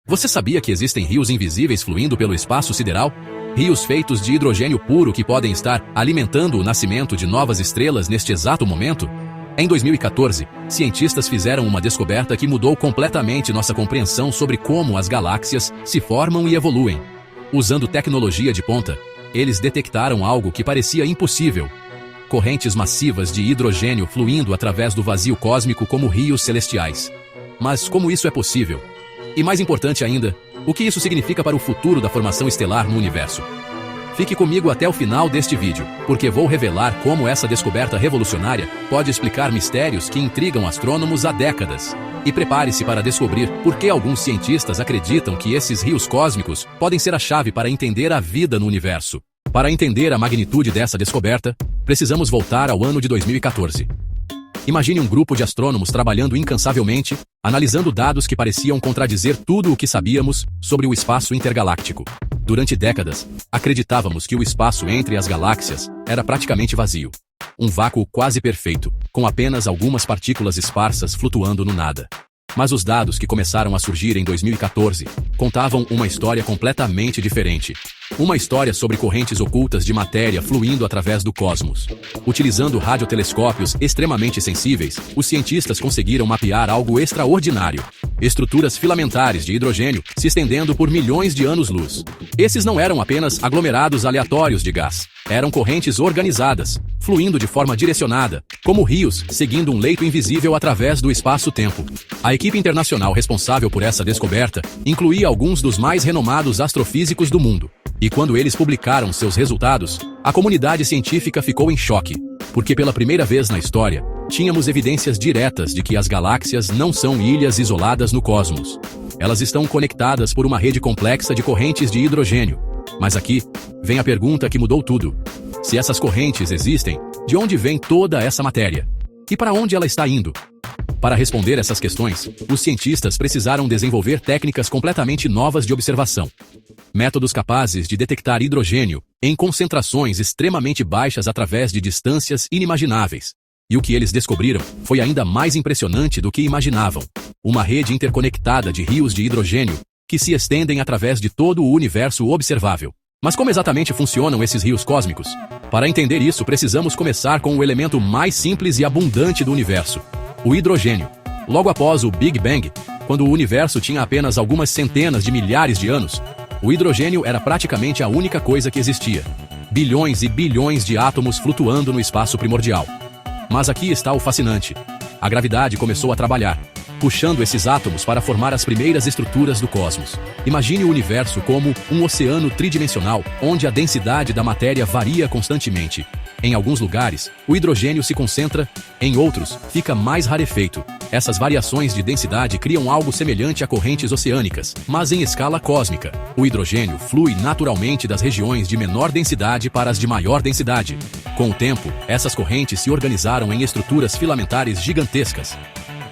Você sabia que existem rios invisíveis fluindo pelo espaço sideral? Rios feitos de hidrogênio puro que podem estar alimentando o nascimento de novas estrelas neste exato momento? Em 2014, cientistas fizeram uma descoberta que mudou completamente nossa compreensão sobre como as galáxias se formam e evoluem. Usando tecnologia de ponta, eles detectaram algo que parecia impossível: correntes massivas de hidrogênio fluindo através do vazio cósmico como rios celestiais. Mas como isso é possível? E mais importante ainda, o que isso significa para o futuro da formação estelar no universo? Fique comigo até o final deste vídeo, porque vou revelar como essa descoberta revolucionária pode explicar mistérios que intrigam astrônomos há décadas. E prepare-se para descobrir por que alguns cientistas acreditam que esses rios cósmicos podem ser a chave para entender a vida no universo. Para entender a magnitude dessa descoberta, precisamos voltar ao ano de 2014. Imagine um grupo de astrônomos trabalhando incansavelmente, analisando dados que pareciam contradizer tudo o que sabíamos sobre o espaço intergaláctico. Durante décadas, acreditávamos que o espaço entre as galáxias era praticamente vazio. Um vácuo quase perfeito, com apenas algumas partículas esparsas flutuando no nada. Mas os dados que começaram a surgir em 2014 contavam uma história completamente diferente. Uma história sobre correntes ocultas de matéria fluindo através do cosmos. Utilizando radiotelescópios extremamente sensíveis, os cientistas conseguiram mapear algo extraordinário: estruturas filamentares de hidrogênio se estendendo por milhões de anos-luz. Esses não eram apenas aglomerados aleatórios de gás. Eram correntes organizadas, fluindo de forma direcionada, como rios seguindo um leito invisível através do espaço-tempo. A equipe internacional responsável por essa descoberta incluía alguns dos mais renomados astrofísicos do mundo. E quando eles publicaram seus resultados, a comunidade científica ficou em choque, porque pela primeira vez na história, tínhamos evidências diretas de que as galáxias não são ilhas isoladas no cosmos. Elas estão conectadas por uma rede complexa de correntes de hidrogênio. Mas aqui vem a pergunta que mudou tudo. Se essas correntes existem, de onde vem toda essa matéria? E para onde ela está indo? Para responder essas questões, os cientistas precisaram desenvolver técnicas completamente novas de observação. Métodos capazes de detectar hidrogênio em concentrações extremamente baixas através de distâncias inimagináveis. E o que eles descobriram foi ainda mais impressionante do que imaginavam: uma rede interconectada de rios de hidrogênio que se estendem através de todo o universo observável. Mas como exatamente funcionam esses rios cósmicos? Para entender isso, precisamos começar com o elemento mais simples e abundante do universo: o hidrogênio. Logo após o Big Bang, quando o universo tinha apenas algumas centenas de milhares de anos, o hidrogênio era praticamente a única coisa que existia. Bilhões e bilhões de átomos flutuando no espaço primordial. Mas aqui está o fascinante: a gravidade começou a trabalhar, puxando esses átomos para formar as primeiras estruturas do cosmos. Imagine o universo como um oceano tridimensional, onde a densidade da matéria varia constantemente. Em alguns lugares, o hidrogênio se concentra, em outros, fica mais rarefeito. Essas variações de densidade criam algo semelhante a correntes oceânicas, mas em escala cósmica. O hidrogênio flui naturalmente das regiões de menor densidade para as de maior densidade. Com o tempo, essas correntes se organizaram em estruturas filamentares gigantescas.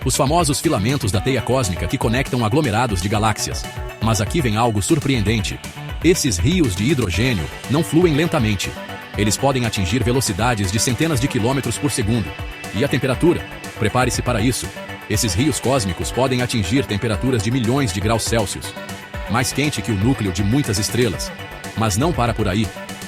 Os famosos filamentos da teia cósmica que conectam aglomerados de galáxias. Mas aqui vem algo surpreendente: esses rios de hidrogênio não fluem lentamente. Eles podem atingir velocidades de centenas de quilômetros por segundo. E a temperatura? Prepare-se para isso. Esses rios cósmicos podem atingir temperaturas de milhões de graus Celsius. Mais quente que o núcleo de muitas estrelas. Mas não para por aí.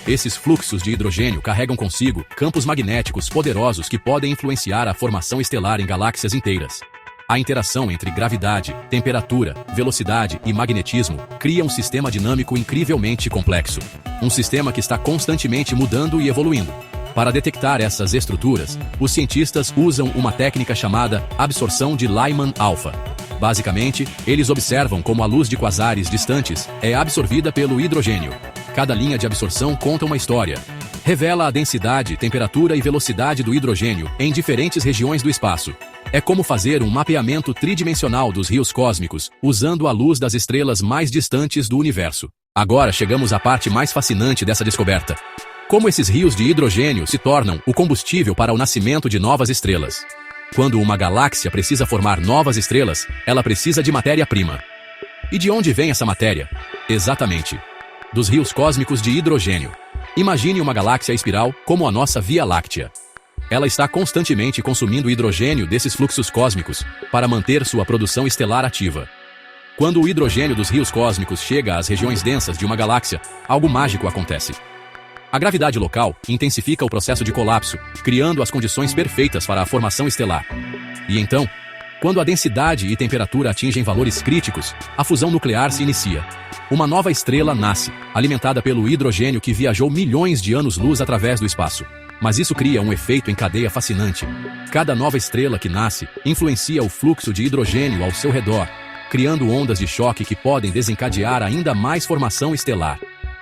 Esses fluxos de hidrogênio carregam consigo campos magnéticos poderosos que podem influenciar a formação estelar em galáxias inteiras. A interação entre gravidade, temperatura, velocidade e magnetismo cria um sistema dinâmico incrivelmente complexo. Um sistema que está constantemente mudando e evoluindo. Para detectar essas estruturas, os cientistas usam uma técnica chamada absorção de Lyman-alfa. Basicamente, eles observam como a luz de quasares distantes é absorvida pelo hidrogênio. Cada linha de absorção conta uma história. Revela a densidade, temperatura e velocidade do hidrogênio em diferentes regiões do espaço. É como fazer um mapeamento tridimensional dos rios cósmicos, usando a luz das estrelas mais distantes do universo. Agora chegamos à parte mais fascinante dessa descoberta: como esses rios de hidrogênio se tornam o combustível para o nascimento de novas estrelas. Quando uma galáxia precisa formar novas estrelas, ela precisa de matéria-prima. E de onde vem essa matéria? Exatamente: dos rios cósmicos de hidrogênio. Imagine uma galáxia espiral como a nossa Via Láctea. Ela está constantemente consumindo hidrogênio desses fluxos cósmicos para manter sua produção estelar ativa. Quando o hidrogênio dos rios cósmicos chega às regiões densas de uma galáxia, algo mágico acontece. A gravidade local intensifica o processo de colapso, criando as condições perfeitas para a formação estelar. E então, quando a densidade e temperatura atingem valores críticos, a fusão nuclear se inicia. Uma nova estrela nasce, alimentada pelo hidrogênio que viajou milhões de anos-luz através do espaço. Mas isso cria um efeito em cadeia fascinante. Cada nova estrela que nasce influencia o fluxo de hidrogênio ao seu redor, criando ondas de choque que podem desencadear ainda mais formação estelar.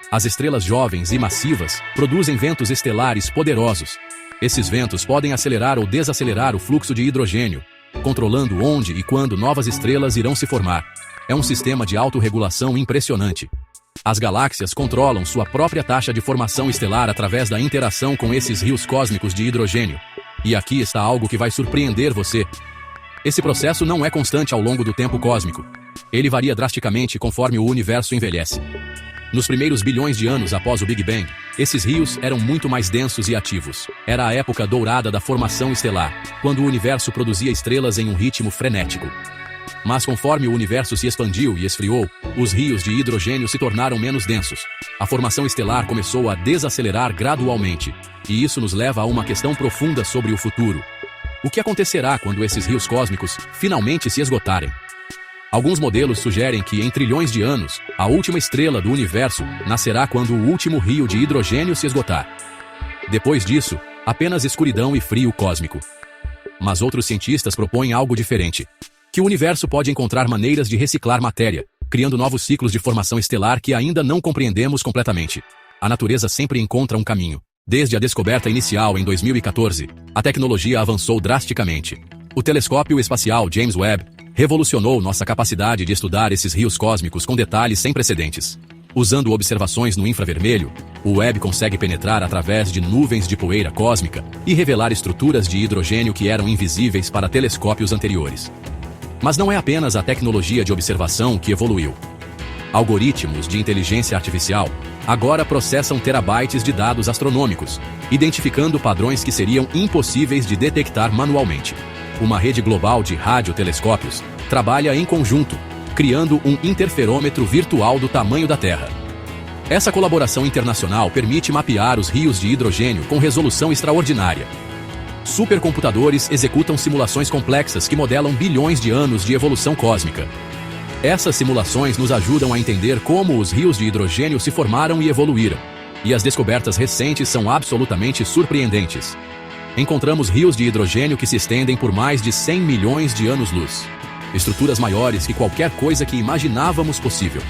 As estrelas jovens e massivas produzem ventos estelares poderosos. Esses ventos podem acelerar ou desacelerar o fluxo de hidrogênio, controlando onde e quando novas estrelas irão se formar. É um sistema de autorregulação impressionante. As galáxias controlam sua própria taxa de formação estelar através da interação com esses rios cósmicos de hidrogênio. E aqui está algo que vai surpreender você. Esse processo não é constante ao longo do tempo cósmico. Ele varia drasticamente conforme o universo envelhece. Nos primeiros bilhões de anos após o Big Bang, esses rios eram muito mais densos e ativos. Era a época dourada da formação estelar, quando o universo produzia estrelas em um ritmo frenético. Mas conforme o universo se expandiu e esfriou, os rios de hidrogênio se tornaram menos densos. A formação estelar começou a desacelerar gradualmente. E isso nos leva a uma questão profunda sobre o futuro. O que acontecerá quando esses rios cósmicos finalmente se esgotarem? Alguns modelos sugerem que, em trilhões de anos, a última estrela do universo nascerá quando o último rio de hidrogênio se esgotar. Depois disso, apenas escuridão e frio cósmico. Mas outros cientistas propõem algo diferente. Que o universo pode encontrar maneiras de reciclar matéria, criando novos ciclos de formação estelar que ainda não compreendemos completamente. A natureza sempre encontra um caminho. Desde a descoberta inicial em 2014, a tecnologia avançou drasticamente. O telescópio espacial James Webb revolucionou nossa capacidade de estudar esses rios cósmicos com detalhes sem precedentes. Usando observações no infravermelho, o Webb consegue penetrar através de nuvens de poeira cósmica e revelar estruturas de hidrogênio que eram invisíveis para telescópios anteriores. Mas não é apenas a tecnologia de observação que evoluiu. Algoritmos de inteligência artificial agora processam terabytes de dados astronômicos, identificando padrões que seriam impossíveis de detectar manualmente. Uma rede global de radiotelescópios trabalha em conjunto, criando um interferômetro virtual do tamanho da Terra. Essa colaboração internacional permite mapear os rios de hidrogênio com resolução extraordinária. Supercomputadores executam simulações complexas que modelam bilhões de anos de evolução cósmica. Essas simulações nos ajudam a entender como os rios de hidrogênio se formaram e evoluíram. E as descobertas recentes são absolutamente surpreendentes. Encontramos rios de hidrogênio que se estendem por mais de 100 milhões de anos-luz. Estruturas maiores que qualquer coisa que imaginávamos possível.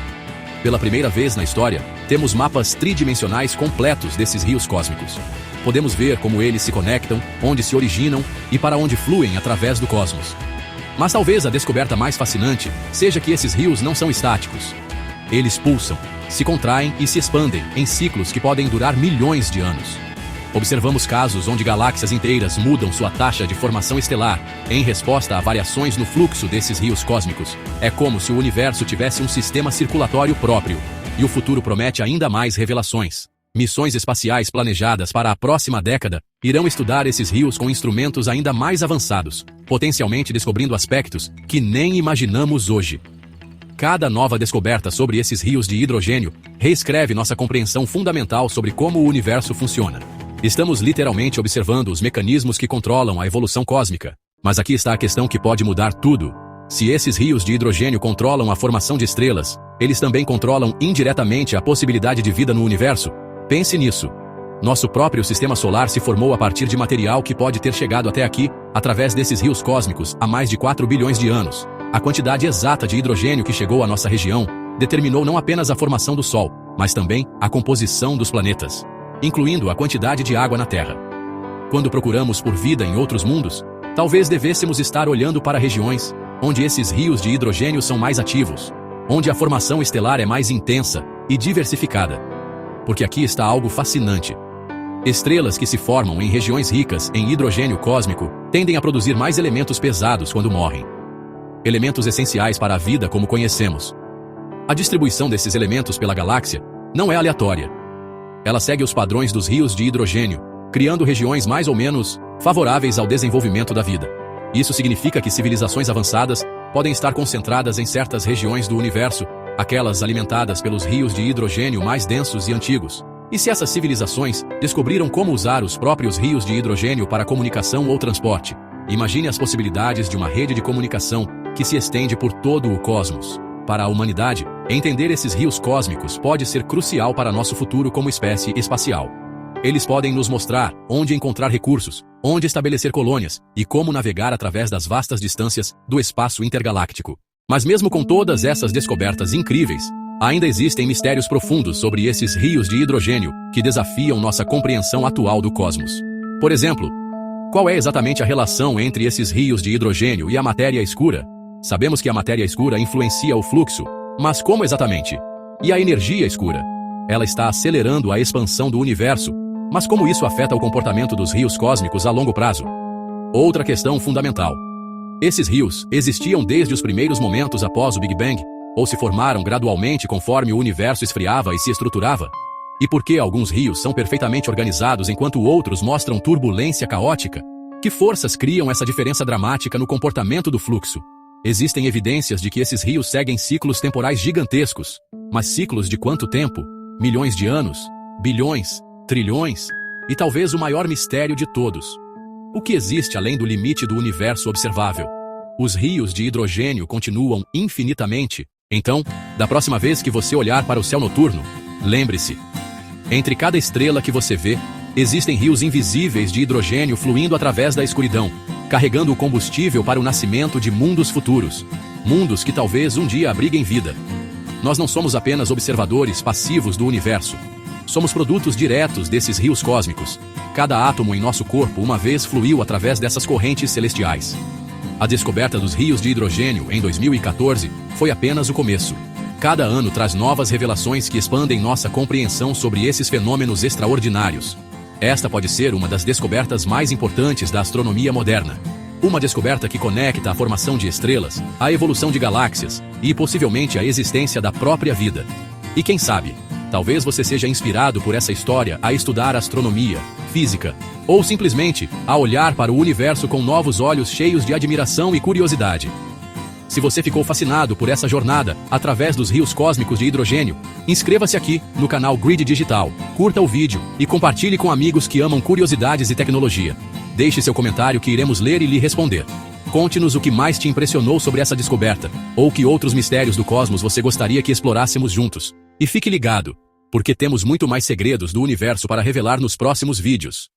Pela primeira vez na história, temos mapas tridimensionais completos desses rios cósmicos. Podemos ver como eles se conectam, onde se originam e para onde fluem através do cosmos. Mas talvez a descoberta mais fascinante seja que esses rios não são estáticos. Eles pulsam, se contraem e se expandem em ciclos que podem durar milhões de anos. Observamos casos onde galáxias inteiras mudam sua taxa de formação estelar em resposta a variações no fluxo desses rios cósmicos. É como se o universo tivesse um sistema circulatório próprio. E o futuro promete ainda mais revelações. Missões espaciais planejadas para a próxima década irão estudar esses rios com instrumentos ainda mais avançados, potencialmente descobrindo aspectos que nem imaginamos hoje. Cada nova descoberta sobre esses rios de hidrogênio reescreve nossa compreensão fundamental sobre como o universo funciona. Estamos literalmente observando os mecanismos que controlam a evolução cósmica. Mas aqui está a questão que pode mudar tudo. Se esses rios de hidrogênio controlam a formação de estrelas, eles também controlam indiretamente a possibilidade de vida no universo. Pense nisso. Nosso próprio sistema solar se formou a partir de material que pode ter chegado até aqui, através desses rios cósmicos, há mais de 4 bilhões de anos. A quantidade exata de hidrogênio que chegou à nossa região determinou não apenas a formação do Sol, mas também a composição dos planetas, incluindo a quantidade de água na Terra. Quando procuramos por vida em outros mundos, talvez devêssemos estar olhando para regiões onde esses rios de hidrogênio são mais ativos, onde a formação estelar é mais intensa e diversificada. Porque aqui está algo fascinante. Estrelas que se formam em regiões ricas em hidrogênio cósmico tendem a produzir mais elementos pesados quando morrem. Elementos essenciais para a vida como conhecemos. A distribuição desses elementos pela galáxia não é aleatória. Ela segue os padrões dos rios de hidrogênio, criando regiões mais ou menos favoráveis ao desenvolvimento da vida. Isso significa que civilizações avançadas podem estar concentradas em certas regiões do universo, aquelas alimentadas pelos rios de hidrogênio mais densos e antigos. E se essas civilizações descobriram como usar os próprios rios de hidrogênio para comunicação ou transporte, imagine as possibilidades de uma rede de comunicação que se estende por todo o cosmos. Para a humanidade, entender esses rios cósmicos pode ser crucial para nosso futuro como espécie espacial. Eles podem nos mostrar onde encontrar recursos, onde estabelecer colônias e como navegar através das vastas distâncias do espaço intergaláctico. Mas mesmo com todas essas descobertas incríveis, ainda existem mistérios profundos sobre esses rios de hidrogênio que desafiam nossa compreensão atual do cosmos. Por exemplo, qual é exatamente a relação entre esses rios de hidrogênio e a matéria escura? Sabemos que a matéria escura influencia o fluxo, mas como exatamente? E a energia escura? Ela está acelerando a expansão do universo, mas como isso afeta o comportamento dos rios cósmicos a longo prazo? Outra questão fundamental. Esses rios existiam desde os primeiros momentos após o Big Bang, ou se formaram gradualmente conforme o universo esfriava e se estruturava? E por que alguns rios são perfeitamente organizados enquanto outros mostram turbulência caótica? Que forças criam essa diferença dramática no comportamento do fluxo? Existem evidências de que esses rios seguem ciclos temporais gigantescos. Mas ciclos de quanto tempo? Milhões de anos? Bilhões? Trilhões? E talvez o maior mistério de todos. O que existe além do limite do universo observável? Os rios de hidrogênio continuam infinitamente. Então, da próxima vez que você olhar para o céu noturno, lembre-se. Entre cada estrela que você vê, existem rios invisíveis de hidrogênio fluindo através da escuridão, carregando o combustível para o nascimento de mundos futuros. Mundos que talvez um dia abriguem vida. Nós não somos apenas observadores passivos do universo. Somos produtos diretos desses rios cósmicos. Cada átomo em nosso corpo uma vez fluiu através dessas correntes celestiais. A descoberta dos rios de hidrogênio em 2014 foi apenas o começo. Cada ano traz novas revelações que expandem nossa compreensão sobre esses fenômenos extraordinários. Esta pode ser uma das descobertas mais importantes da astronomia moderna. Uma descoberta que conecta a formação de estrelas, a evolução de galáxias e possivelmente a existência da própria vida. E quem sabe, talvez você seja inspirado por essa história a estudar astronomia, física, ou simplesmente a olhar para o universo com novos olhos cheios de admiração e curiosidade. Se você ficou fascinado por essa jornada através dos rios cósmicos de hidrogênio, inscreva-se aqui no canal Grid Digital, curta o vídeo e compartilhe com amigos que amam curiosidades e tecnologia. Deixe seu comentário que iremos ler e lhe responder. Conte-nos o que mais te impressionou sobre essa descoberta, ou que outros mistérios do cosmos você gostaria que explorássemos juntos. E fique ligado, porque temos muito mais segredos do universo para revelar nos próximos vídeos.